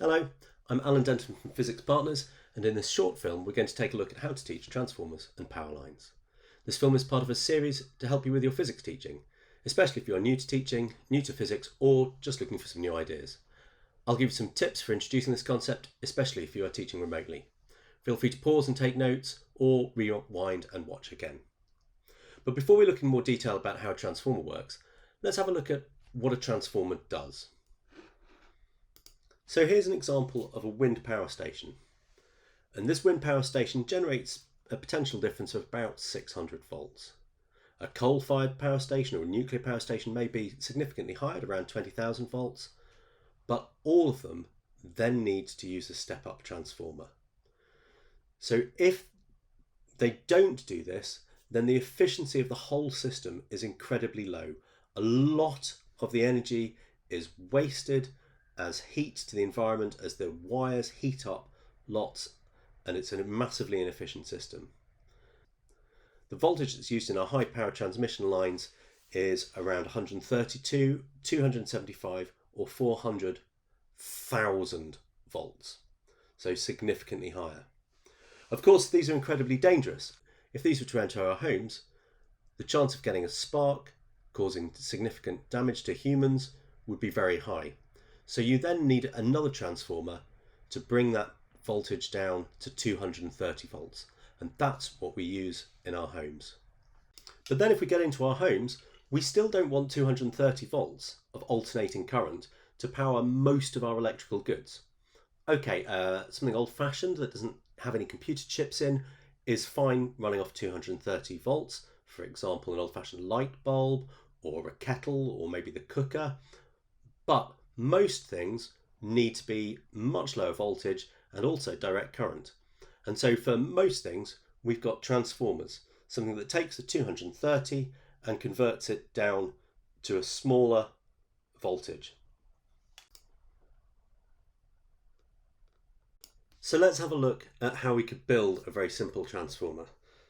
Hello, I'm Alan Denton from Physics Partners, and in this short film we're going to take a look at how to teach transformers and power lines. This film is part of a series to help you with your physics teaching, especially if you're new to teaching, new to physics, or just looking for some new ideas. I'll give you some tips for introducing this concept, especially if you are teaching remotely. Feel free to pause and take notes, or rewind and watch again. But before we look in more detail about how a transformer works, let's have a look at what a transformer does. So here's an example of a wind power station. And this wind power station generates a potential difference of about 600 volts. A coal-fired power station or a nuclear power station may be significantly higher, at around 20,000 volts, but all of them then need to use a step-up transformer. So if they don't do this, then the efficiency of the whole system is incredibly low. A lot of the energy is wasted as heat to the environment as the wires heat up lots, and it's a massively inefficient system. The voltage that's used in our high power transmission lines is around 132, 275 or 400,000 volts, so significantly higher. Of course, these are incredibly dangerous. If these were to enter our homes, the chance of getting a spark causing significant damage to humans would be very high. So you then need another transformer to bring that voltage down to 230 volts. And that's what we use in our homes. But then if we get into our homes, we still don't want 230 volts of alternating current to power most of our electrical goods. Okay, something old-fashioned that doesn't have any computer chips in is fine running off 230 volts. For example, an old-fashioned light bulb or a kettle or maybe the cooker. But most things need to be much lower voltage and also direct current. And so for most things, we've got transformers, something that takes the 230 and converts it down to a smaller voltage. So let's have a look at how we could build a very simple transformer.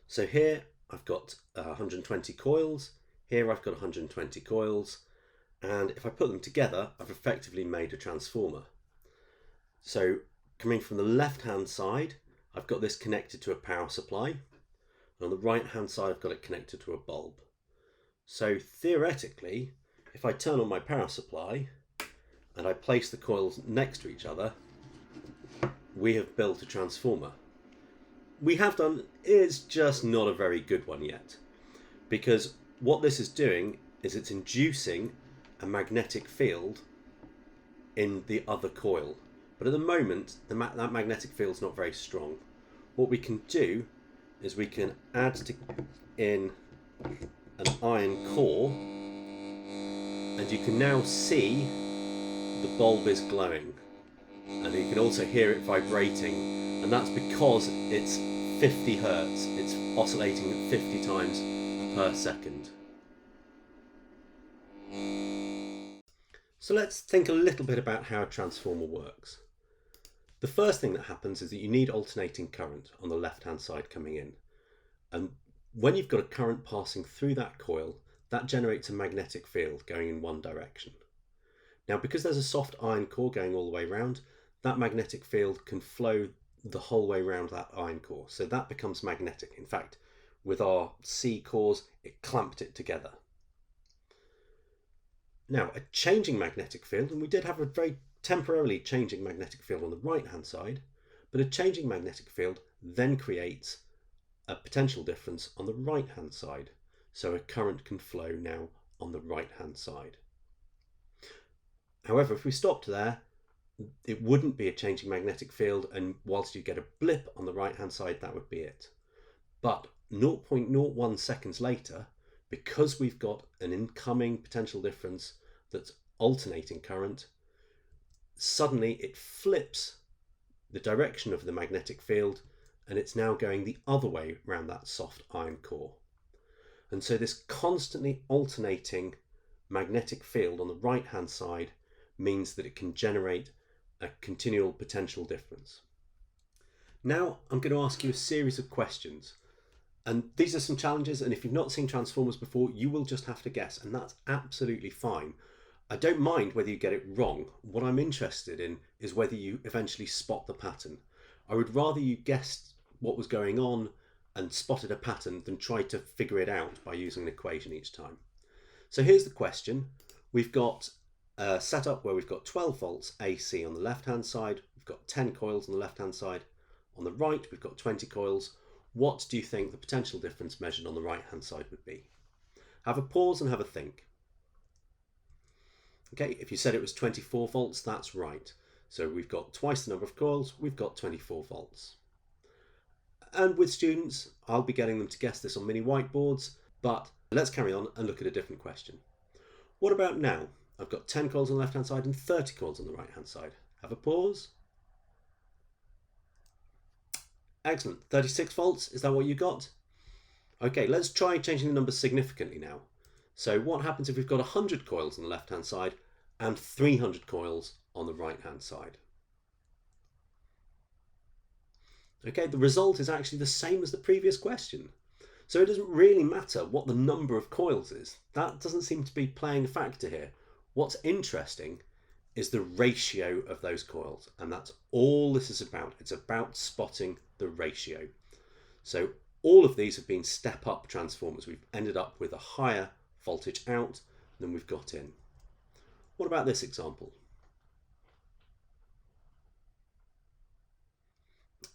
So here I've got 120 coils, here I've got 120 coils, and if I put them together, I've effectively made a transformer. So coming from the left hand side, I've got this connected to a power supply, and on the right hand side I've got it connected to a bulb. So theoretically, if I turn on my power supply and I place the coils next to each other, we have built a transformer. We have done is just not a very good one yet, because what this is doing is it's inducing a magnetic field in the other coil. But at the moment, that magnetic field is not very strong. What we can do is we can add in an iron core, and you can now see the bulb is glowing. And you can also hear it vibrating, and that's because it's 50 hertz. It's oscillating at 50 times per second. So let's think a little bit about how a transformer works. The first thing that happens is that you need alternating current on the left hand side coming in. And when you've got a current passing through that coil, that generates a magnetic field going in one direction. Now, because there's a soft iron core going all the way around, that magnetic field can flow the whole way around that iron core. So that becomes magnetic. In fact, with our C cores, it clamped it together. Now, a changing magnetic field, and we did have a very temporarily changing magnetic field on the right hand side, but a changing magnetic field then creates a potential difference on the right hand side. So a current can flow now on the right hand side. However, if we stopped there, it wouldn't be a changing magnetic field, and whilst you get a blip on the right hand side, that would be it. But 0.01 seconds later, because we've got an incoming potential difference that's alternating current, suddenly it flips the direction of the magnetic field, and it's now going the other way around that soft iron core. And so this constantly alternating magnetic field on the right hand side means that it can generate a continual potential difference. Now I'm going to ask you a series of questions, and these are some challenges, and if you've not seen transformers before, you will just have to guess, and that's absolutely fine. I don't mind whether you get it wrong. What I'm interested in is whether you eventually spot the pattern. I would rather you guessed what was going on and spotted a pattern than tried to figure it out by using an equation each time. So here's the question. We've got a setup where we've got 12 volts AC on the left hand side, we've got 10 coils on the left hand side. On the right we've got 20 coils. What do you think the potential difference measured on the right hand side would be? Have a pause and have a think. Okay, if you said it was 24 volts, that's right. So we've got twice the number of coils, we've got 24 volts. And with students, I'll be getting them to guess this on mini whiteboards, but let's carry on and look at a different question. What about now? I've got 10 coils on the left hand side and 30 coils on the right hand side. Have a pause. Excellent, 36 volts, is that what you got? Okay, let's try changing the numbers significantly now. So what happens if we've got 100 coils on the left hand side and 300 coils on the right hand side? Okay, the result is actually the same as the previous question. So it doesn't really matter what the number of coils is. That doesn't seem to be playing a factor here. What's interesting is the ratio of those coils, and that's all this is about. It's about spotting the ratio. So all of these have been step-up transformers. We've ended up with a higher voltage out than we've got in. What about this example?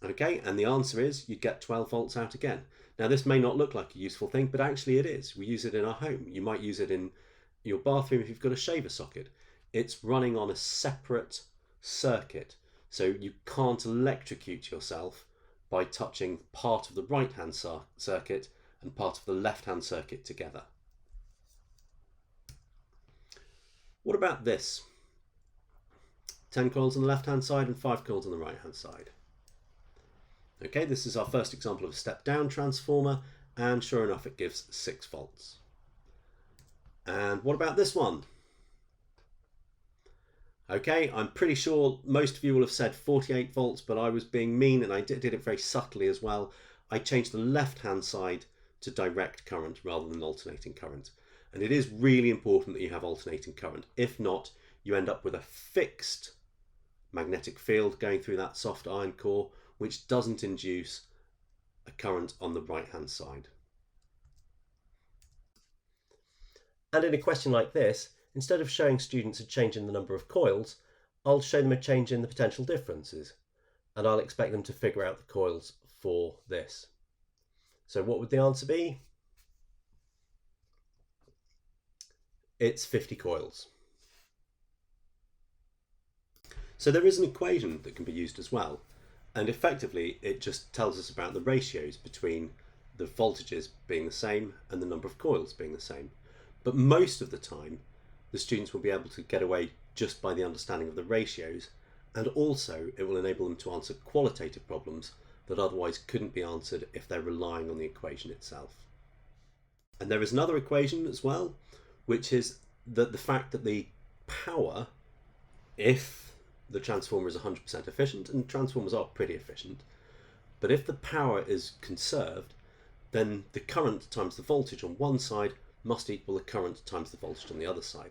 Okay, and the answer is you get 12 volts out again. Now this may not look like a useful thing, but actually it is. We use it in our home. You might use it in your bathroom if you've got a shaver socket. It's running on a separate circuit, so you can't electrocute yourself by touching part of the right-hand circuit and part of the left-hand circuit together. What about this? 10 coils on the left-hand side and 5 coils on the right-hand side. Okay, this is our first example of a step-down transformer, and sure enough it gives 6 volts. And what about this one? Okay, I'm pretty sure most of you will have said 48 volts, but I was being mean and I did it very subtly as well. I changed the left-hand side to direct current rather than alternating current. And it is really important that you have alternating current. If not, you end up with a fixed magnetic field going through that soft iron core, which doesn't induce a current on the right-hand side. And in a question like this, instead of showing students a change in the number of coils, I'll show them a change in the potential differences, and I'll expect them to figure out the coils for this. So what would the answer be? It's 50 coils. So there is an equation that can be used as well, and effectively it just tells us about the ratios between the voltages being the same and the number of coils being the same. But most of the time the students will be able to get away just by the understanding of the ratios, and also it will enable them to answer qualitative problems that otherwise couldn't be answered if they're relying on the equation itself. And there is another equation as well, which is that the fact that the power, if the transformer is 100% efficient, and transformers are pretty efficient, but if the power is conserved, then the current times the voltage on one side must equal the current times the voltage on the other side.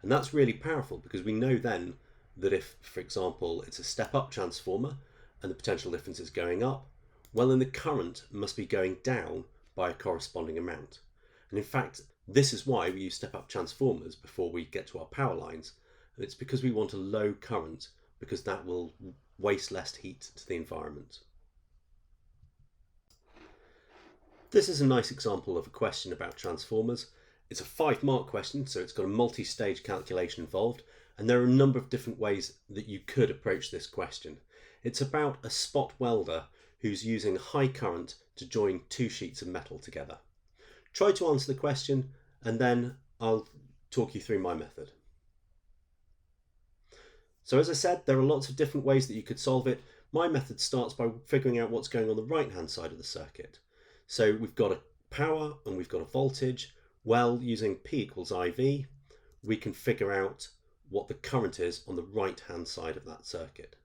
And that's really powerful, because we know then that if, for example, it's a step-up transformer and the potential difference is going up, well then the current must be going down by a corresponding amount. And in fact, this is why we use step-up transformers before we get to our power lines. And it's because we want a low current, because that will waste less heat to the environment. This is a nice example of a question about transformers. It's a 5-mark question, so it's got a multi-stage calculation involved, and there are a number of different ways that you could approach this question. It's about a spot welder who's using high current to join 2 sheets of metal together. Try to answer the question, and then I'll talk you through my method. So as I said, there are lots of different ways that you could solve it. My method starts by figuring out what's going on the right-hand side of the circuit. So we've got a power and we've got a voltage. Well, using P equals IV, we can figure out what the current is on the right-hand side of that circuit.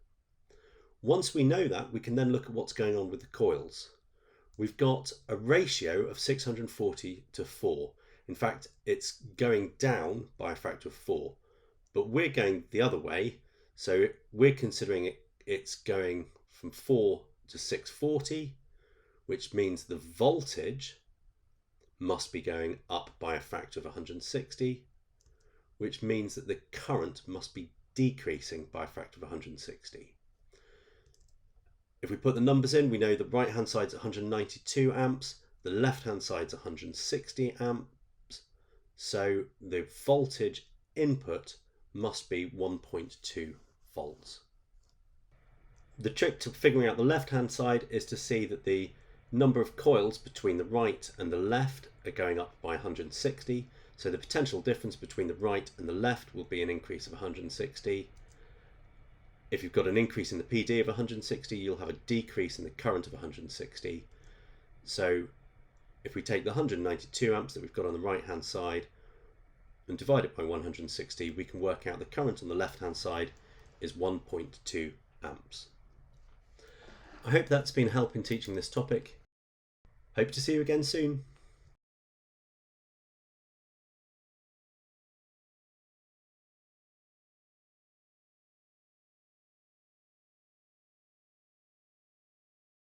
Once we know that, we can then look at what's going on with the coils. We've got a ratio of 640 to 4. In fact, it's going down by a factor of 4. but we're going the other way. So we're considering it's going from 4 to 640, which means the voltage must be going up by a factor of 160, which means that the current must be decreasing by a factor of 160. If we put the numbers in, we know the right hand side's 192 amps, the left hand side's 160 amps, so the voltage input must be 1.2 volts. The trick to figuring out the left hand side is to see that the number of coils between the right and the left are going up by 160, so the potential difference between the right and the left will be an increase of 160. If you've got an increase in the PD of 160, you'll have a decrease in the current of 160. So if we take the 192 amps that we've got on the right hand side and divide it by 160, we can work out the current on the left hand side is 1.2 amps. I hope that's been a help in teaching this topic. Hope to see you again soon.